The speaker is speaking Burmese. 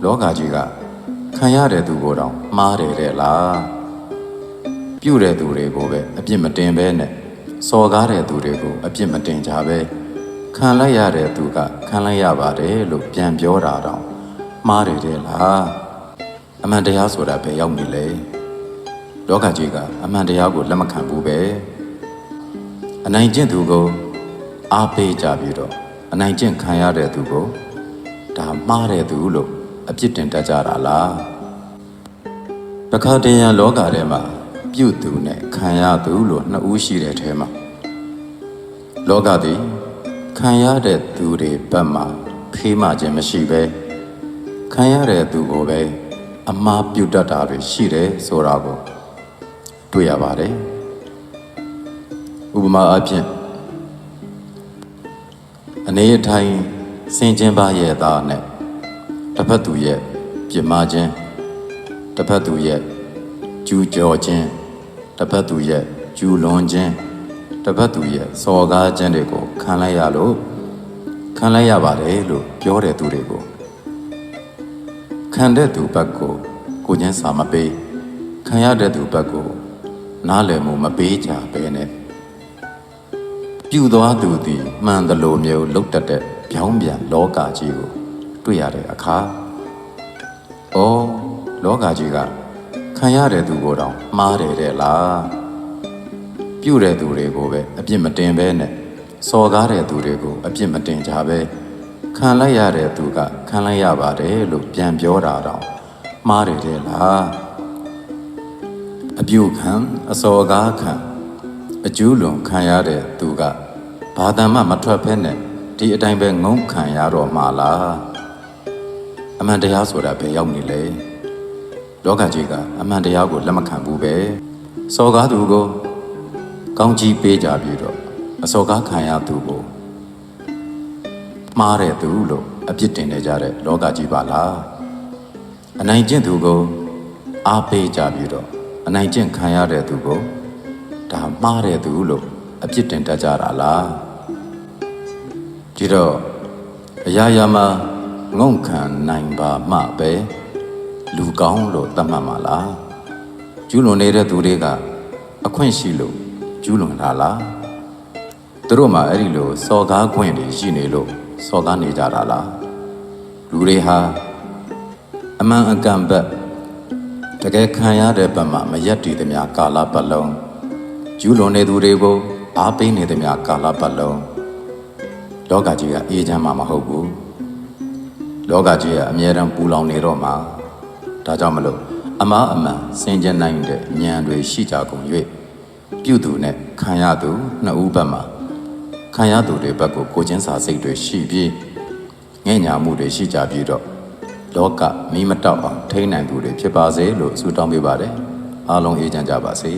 လောကကြီးကခံရတဲ့သူကိုတောင်မှားတယ်တဲ့လားပြုတဲ့သူတွေကိုပဲအပြစ်မတင်ပဲနဲ့စော်ကားတဲ့သူတွေကိုအပြစ်မတင်ကြပဲခံလိုက်ရတဲ့သူကခံလိုက်ရပါတယ်လို့ပြန်ပြောတာတောင်မှားတယ်တဲ့လားအမှန်တရားဆိုတာပဲရောက်နေလေလောကကြီးကအမှန်တရားကိုလက်မခံဘူးပဲအနိုင်ကျင့်သူကိုအားပေးကြပြီးတော့အနိုင်ကျင့်ခံရတဲ့သူကိုဒါမှားတဲ့သူလို့အပြစ်တင်တတ်ကြတာလားတခါတည်းရန်လောကထဲမှာပြုသူနဲ့ခံရသူလို့နှစ်ဦးရှိတဲ့ထဲမှာလောကသည်ခံရတဲ့သူတွေဘက်မှာဖေးမှခြင်းမရှိပဲခံရတဲ့သူကိုပဲအမှားပြုတတ်တာတွေရှိတယ်ဆိုတာကိုတွေ့ရပါတယ်ဥပမာအားဖြင့်အနေအထိုင်စင်ကျင်ပါရဲ့သားနဲ့တစ်ဖက်သူရဲ့ပြစ်မှားခြင်းတစ်ဖက်သူရဲ့ကျူးကျော်ခြင်းတစ်ဖက်သူရဲ့ကျူးလွန်ခြင်းတစ်ဖက်သူရဲ့စော်ကားခြင်းတွေကိုခံလိုက်ရပါတယ်လို့ပြောတဲ့သူတွေကိုခံတဲ့သူဘက်ကိုချင်းစာမပေးခံရတဲ့သူဘက်ကိုနားလည်မှုမပေးကြဘဲနဲ့ပြုသွားသူသည်မှန်တယ်လို့မျိုးလှုပ်တတ်တဲ့ပြောင်းပြန်လောကကြီးကိုတွေ့ရတဲ့အခါလောကကြီးကခံရတဲ့သူကိုတောင်မှားတယ်တဲ့လားပြုတဲ့သူတွေကိုပဲအပြစ်မတင်ပဲနဲ့စော်ကားတဲ့သူတွေကိုအပြစ်မတင်ကြပဲခံလိုက်ရတဲ့သူကခံလိုက်ရပါတယ်လို့ပြန်ပြောတာတောင်မှားတယ်တဲ့လားအပြုခံအစော်ကားခံအကျူးလွန်ခံရတဲ့သူကဘာတမ်းမှမထွက်ဖဲနဲ့ဒီအတိုင်းပဲငုံခံရတော့မှာလားအမှန်တရားဆိုတာပဲရောက်နေလေလောကကြီးကအမှန်တရားကိုလက်မခံဘူးပဲစော်ကားသူကိုကောင်းကြီးပေးကြပြီးတော့အစော်ကားခံရသူကိုမှားတဲ့သူလို့အပြစ်တင်နေကြတဲ့လောကကြီးပါလားအနိုင်ကျင့်သူကိုအားပေးကြပြီးတော့အနိုင်ကျင့်ခံရတဲ့သူကိုဒါမှားတဲ့သူလို့အပြစ်တင်တတ်ကြတာလားဒီတော့အရာရာမှာငုံခံနိုင်ပါမှပဲလူကောင်းလို့သတ်မှတ်မှာလားကျူးလွန်နေတဲ့သူတွေကအခွင့်ရှိလို့ကျူးလွန်တာလားသူတို့မှာအဲ့ဒီလိုစော်ကားခွင့်တွေရှိနေလို့စော်ကားနေကြတာလားလူတွေဟာအမှန်အကန်ဘက်တကယ်ခံရတဲ့ဘက်မှာမရက်တည်သမျှကာလပတ်လုံးကျူးလွန်နေသူတွေကိုအားပေးနေသမျှကာလပတ်လုံးလောကကြီးကအေးချမ်းမှာမဟုတ်ဘူးလောကကြီးကအမြဲတမ်းပူလောင်နေတော့မှာဒါကြောင့်မလို့အမှားအမှန်စင်ကြင်နိုင်တဲ့ဉာဏ်တွေရှိကြကုန်၍ပြုသူနဲ့ခံရသူနှစ်ဦးဘက်မှာခံရသူတွေဘက်ကိုချင်းစာစိတ်တွေရှိပြီးငဲ့ညာမှုတွေရှိကြပြီးတော့လောကမီးမတောက်အောင်ထိန်းနိုင်သူတွေဖြစ်ပါစေလို့ဆုတောင်းပေးပါတယ်အားလုံးအေးချမ်းကြပါစေ